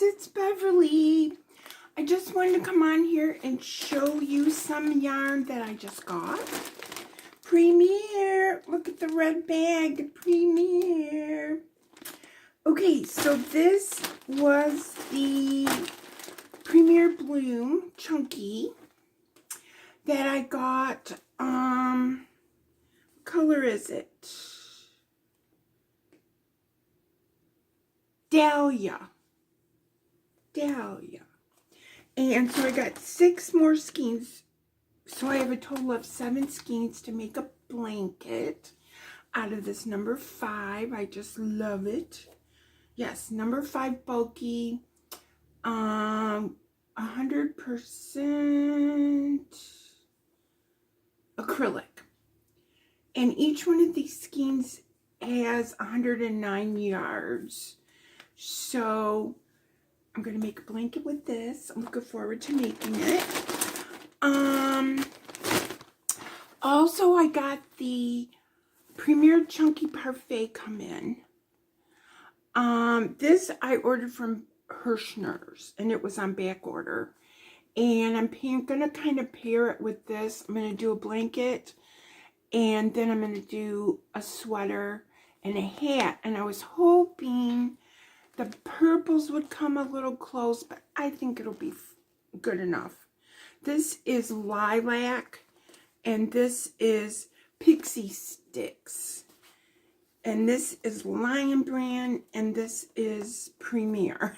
it's Beverly. I just wanted to come on here and show you some yarn that I just got. Premier, look at the red bag, the Premier. Okay, so this was the Premier Bloom Chunky that I got. What color is it? Dahlia. And so I got 6 more skeins. So I have a total of 7 skeins to make a blanket out of this number 5. I just love it. Yes, number 5 bulky. 100% acrylic. And each one of these skeins has 109 yards. So I'm going to make a blanket with this. I'm looking forward to making it. Also, I got the Premier Chunky Parfait come in. This I ordered from Hirschner's, and it was on back order. And I'm going to kind of pair it with this. I'm going to do a blanket, and then I'm going to do a sweater and a hat. And I was hoping the purples would come a little close, but I think it'll be good enough. This is Lilac, and this is Pixie Sticks. And this is Lion Brand, and this is Premier.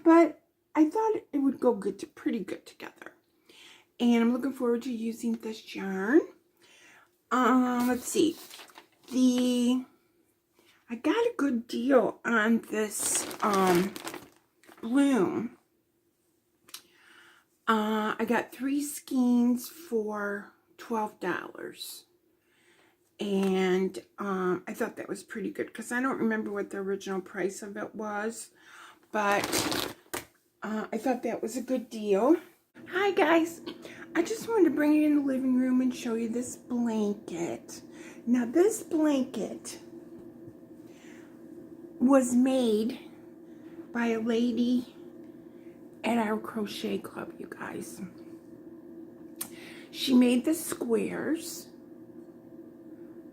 But I thought it would go pretty good together. And I'm looking forward to using this yarn. Let's see. I got a good deal on this bloom. I got 3 skeins for $12. And I thought that was pretty good because I don't remember what the original price of it was. But I thought that was a good deal. Hi guys. I just wanted to bring you in the living room and show you this blanket. Now this blanket was made by a lady at our crochet club, you guys. She made the squares.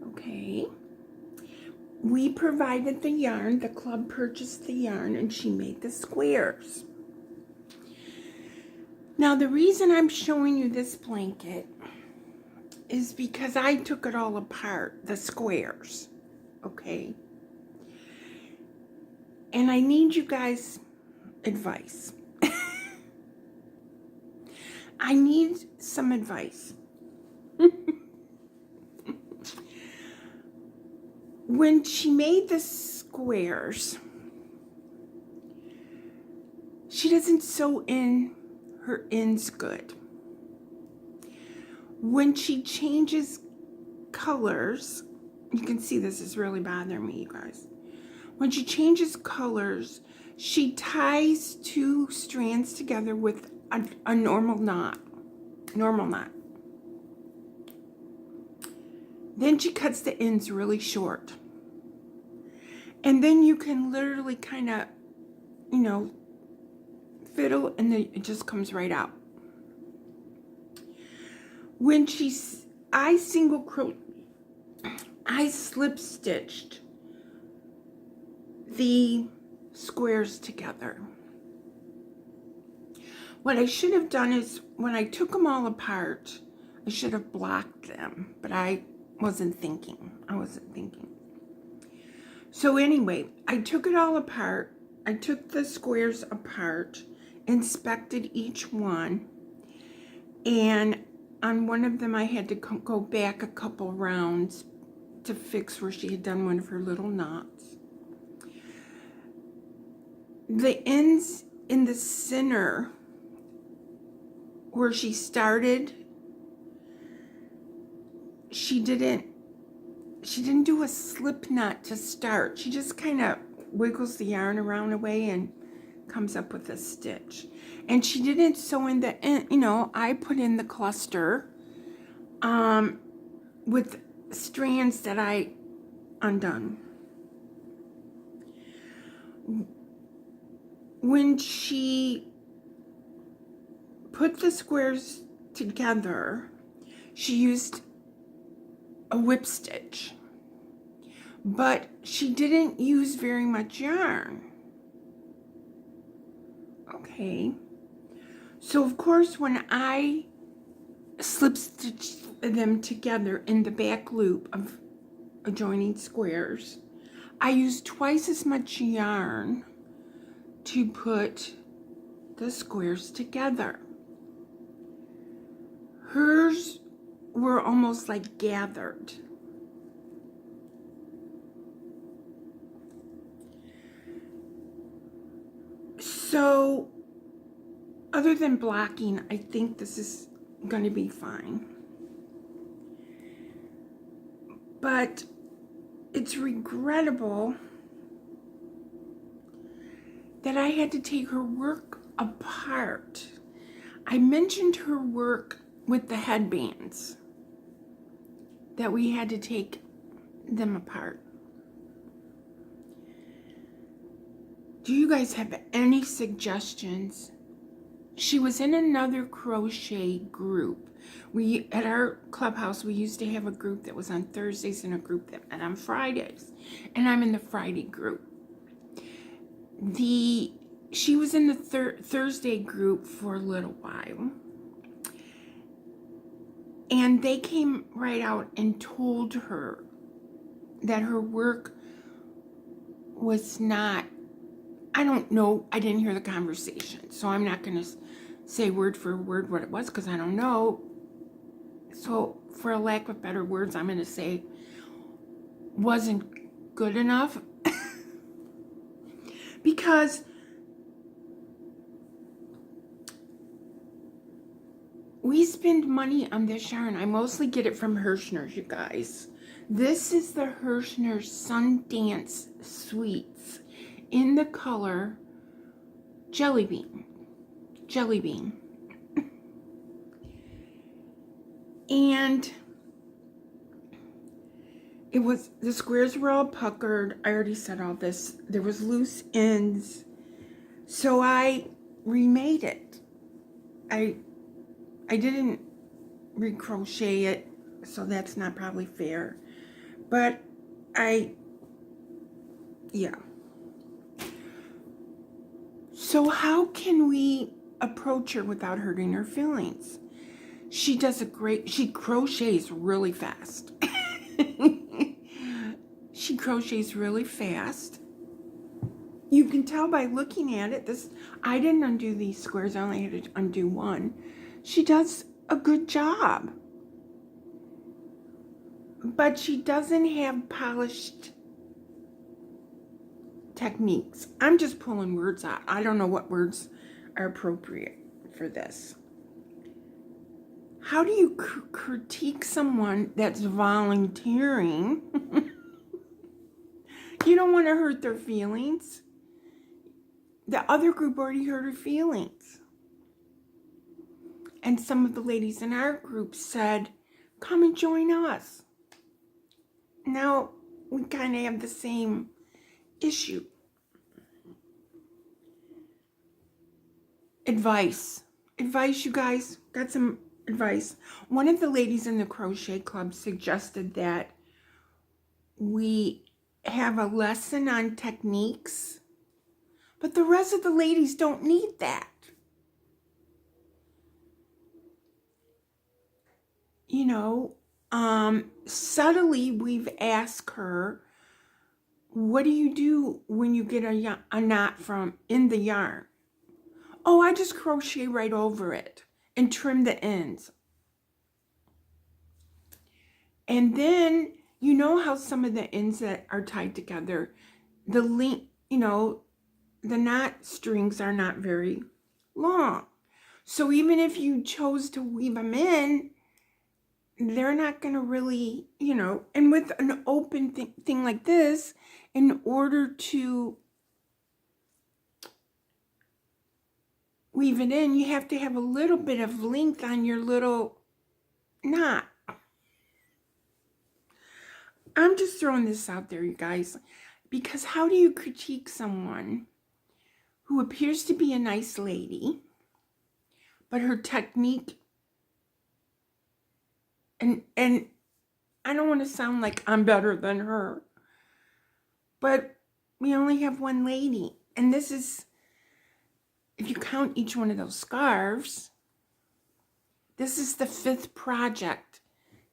Okay. We provided the yarn. The club purchased the yarn, and she made the squares. Now, the reason I'm showing you this blanket is because I took it all apart, the squares. Okay. And I need you guys' advice. I need some advice. When she made the squares, she doesn't sew in her ends good. When she changes colors, you can see this is really bothering me, you guys. When she changes colors, she ties 2 strands together with a normal knot. Then she cuts the ends really short. And then you can literally kind of, you know, fiddle, and then it just comes right out. When I slip stitched the squares together. What I should have done is, when I took them all apart, I should have blocked them, but I wasn't thinking. So anyway, I took it all apart. I took the squares apart, inspected each one, and on one of them I had to go back a couple rounds to fix where she had done one of her little knots. The ends in the center where she started, she didn't do a slip knot to start. She just kind of wiggles the yarn around a way and comes up with a stitch. And she didn't sew in the end. You know, I put in the cluster with strands that I undone. when she put the squares together, she used a whip stitch, but she didn't use very much yarn. Okay, so of course when I slip stitch them together in the back loop of adjoining squares, I used twice as much yarn to put the squares together. Hers were almost like gathered. So, other than blocking, I think this is going to be fine. But it's regrettable that I had to take her work apart. I mentioned her work with the headbands, that we had to take them apart. Do you guys have any suggestions? She was in another crochet group. At our clubhouse, we used to have a group that was on Thursdays and a group that met on Fridays. And I'm in the Friday group. She was in the Thursday group for a little while. And they came right out and told her that her work was not, I don't know, I didn't hear the conversation, so I'm not going to say word for word what it was because I don't know. So for a lack of better words, I'm going to say wasn't good enough. Because we spend money on this yarn. I mostly get it from Hirschner's, you guys. This is the Hirschner's Sundance Sweets in the color Jelly Bean. Jelly Bean. And the squares were all puckered. I already said all this. There was loose ends. So I remade it. I didn't recrochet it, so that's not probably fair. But yeah. So how can we approach her without hurting her feelings? She crochets really fast. She crochets really fast. You can tell by looking at it. I didn't undo these squares. I only had to undo one. She does a good job. But she doesn't have polished techniques. I'm just pulling words out. I don't know what words are appropriate for this. How do you critique someone that's volunteering? You don't want to hurt their feelings. The other group already hurt her feelings. And some of the ladies in our group said, come and join us. Now we kind of have the same issue. Advice, you guys. Got some advice. One of the ladies in the crochet club suggested that we have a lesson on techniques, but the rest of the ladies don't need that. You know, subtly we've asked her, what do you do when you get a knot in the yarn? Oh, I just crochet right over it and trim the ends. And then, you know how some of the ends that are tied together, the knot strings are not very long. So even if you chose to weave them in, they're not going to really, and with an open thing like this, in order to weave it in, you have to have a little bit of length on your little knot. I'm just throwing this out there, you guys, because how do you critique someone who appears to be a nice lady, but her technique, and I don't want to sound like I'm better than her, but we only have one lady, and this is, if you count each one of those scarves, this is the 5th project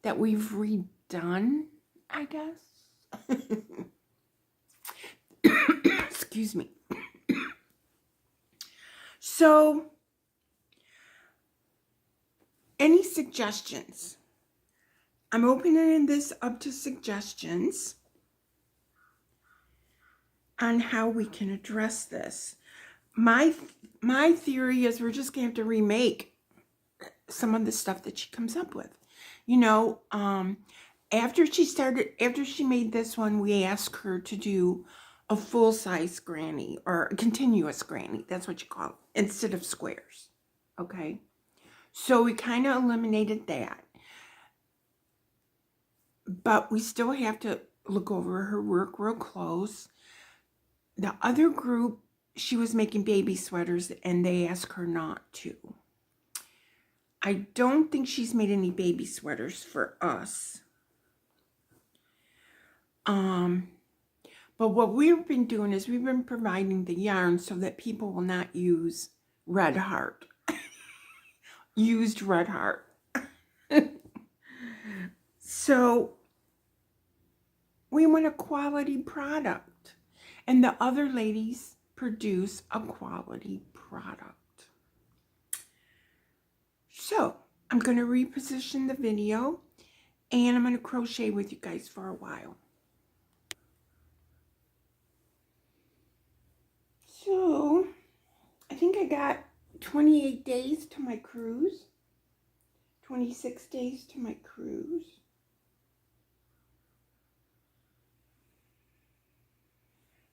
that we've redone, I guess. Excuse me. So, any suggestions? I'm opening this up to suggestions on how we can address this. My theory is we're just going to have to remake some of the stuff that she comes up with. You know, after she made this one, we asked her to do a full-size granny, or a continuous granny, that's what you call it, instead of squares. Okay, so we kind of eliminated that, but we still have to look over her work real close. The other group, she was making baby sweaters, and they asked her not to. I don't think she's made any baby sweaters for us. But what we've been doing is we've been providing the yarn so that people will not use Red Heart. Used Red Heart. So we want a quality product. And the other ladies produce a quality product. So I'm going to reposition the video, and I'm going to crochet with you guys for a while. So I think I got 28 days to my cruise, 26 days to my cruise.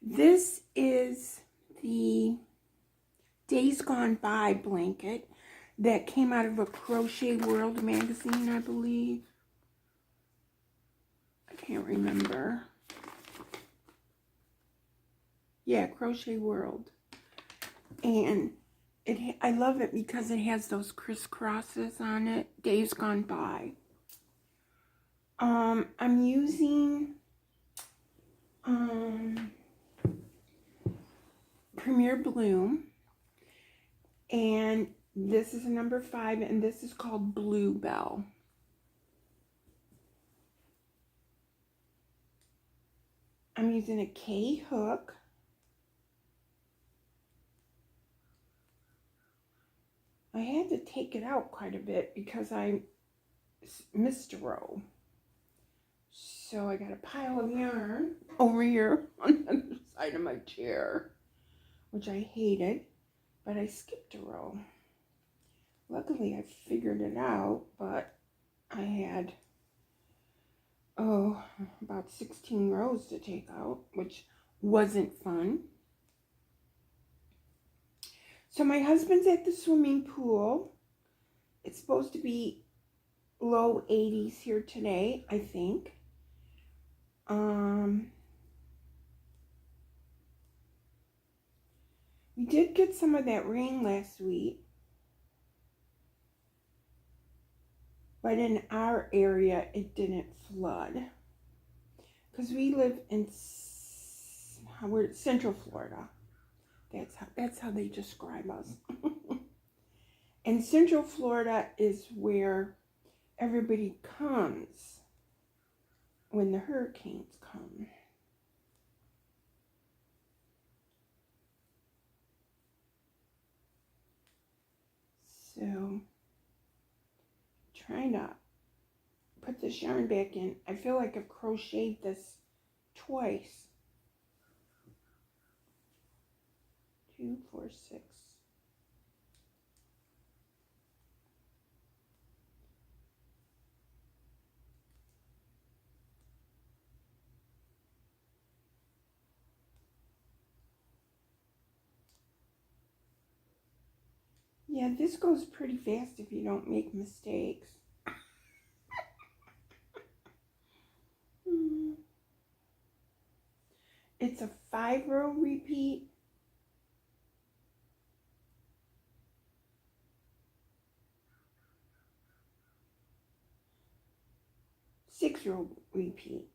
This is the Days Gone By blanket that came out of a Crochet World magazine, I believe. I can't remember. Yeah, Crochet World. And I love it because it has those crisscrosses on it. Days Gone By. I'm using Premier Bloom, and this is a number 5, and this is called Bluebell. I'm using a K hook. I had to take it out quite a bit because I missed a row. So I got a pile of yarn over here on the other side of my chair, which I hated, but I skipped a row. Luckily I figured it out, but I had, about 16 rows to take out, which wasn't fun. So my husband's at the swimming pool. It's supposed to be low 80s here today, I think. We did get some of that rain last week, but in our area it didn't flood because we live in Central Florida. That's how they describe us. And Central Florida is where everybody comes when the hurricanes come. So, trying to put this yarn back in. I feel like I've crocheted this twice. 2, 4, 6. Yeah, this goes pretty fast if you don't make mistakes. It's a 5-row repeat. 6-row repeat.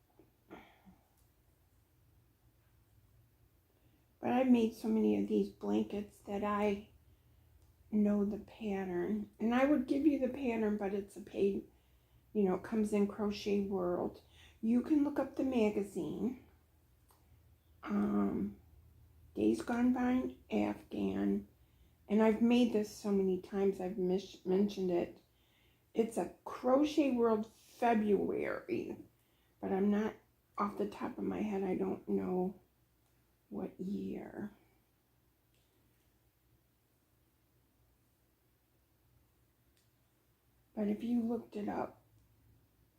But I've made so many of these blankets that I know the pattern. And I would give you the pattern, but it's a paid, you know, it comes in Crochet World. You can look up the magazine. Days Gone By Afghan. And I've made this so many times, I've mentioned it. It's a Crochet World February, but I'm not, off the top of my head, I don't know what year. But if you looked it up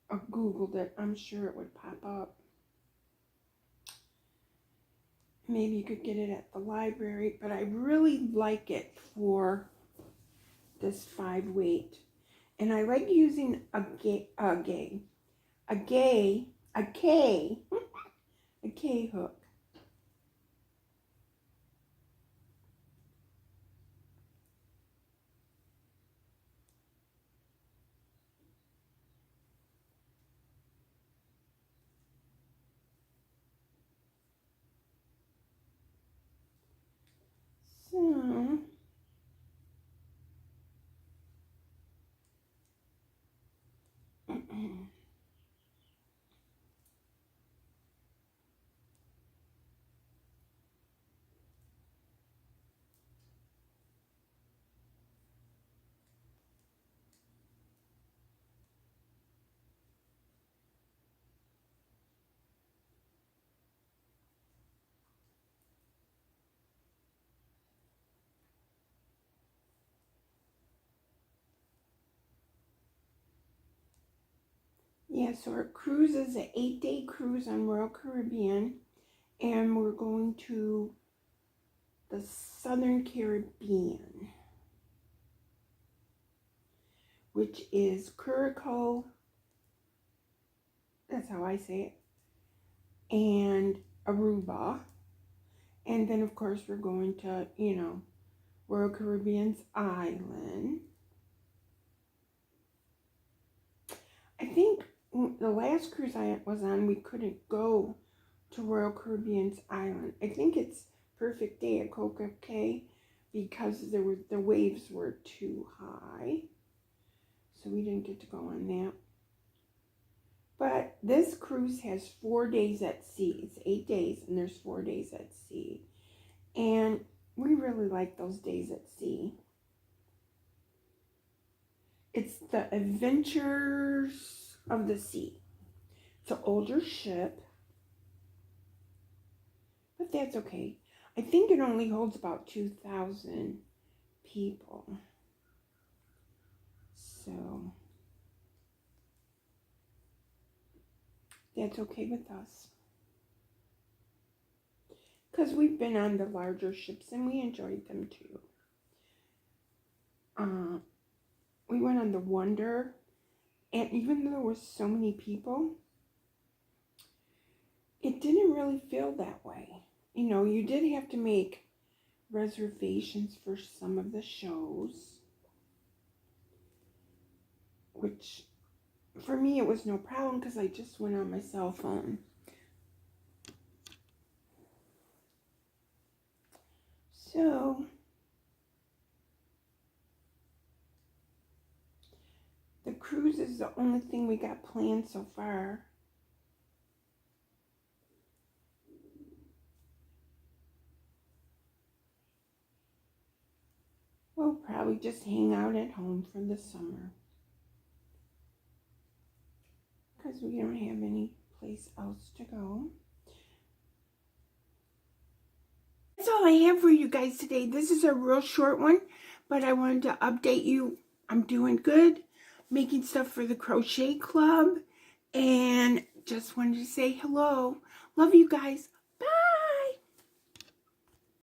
or Googled it, I'm sure it would pop up. Maybe you could get it at the library, but I really like it for this 5-weight. And I like using a K hook. So yeah, so our cruise is an 8-day cruise on Royal Caribbean, and we're going to the Southern Caribbean, which is Curacao, that's how I say it, and Aruba. And then, of course, we're going to, you know, Royal Caribbean's island. I think the last cruise I was on, we couldn't go to Royal Caribbean's island. I think it's Perfect Day at Coca Cay because the waves were too high. So we didn't get to go on that. But this cruise has 4 days at sea. It's 8 days and there's 4 days at sea. And we really like those days at sea. It's the Adventures of the Sea. It's an older ship, but that's okay. I think it only holds about 2,000 people. So that's okay with us. Because we've been on the larger ships and we enjoyed them too. We went on the Wonder, and even though there was so many people, it didn't really feel that way. You know, you did have to make reservations for some of the shows, which for me it was no problem because I just went on my cell phone. So the cruise is the only thing we got planned so far. We'll probably just hang out at home for the summer because we don't have any place else to go. That's all I have for you guys today. This is a real short one, but I wanted to update you. I'm doing good, making stuff for the Crochet Club, and just wanted to say hello. Love you guys.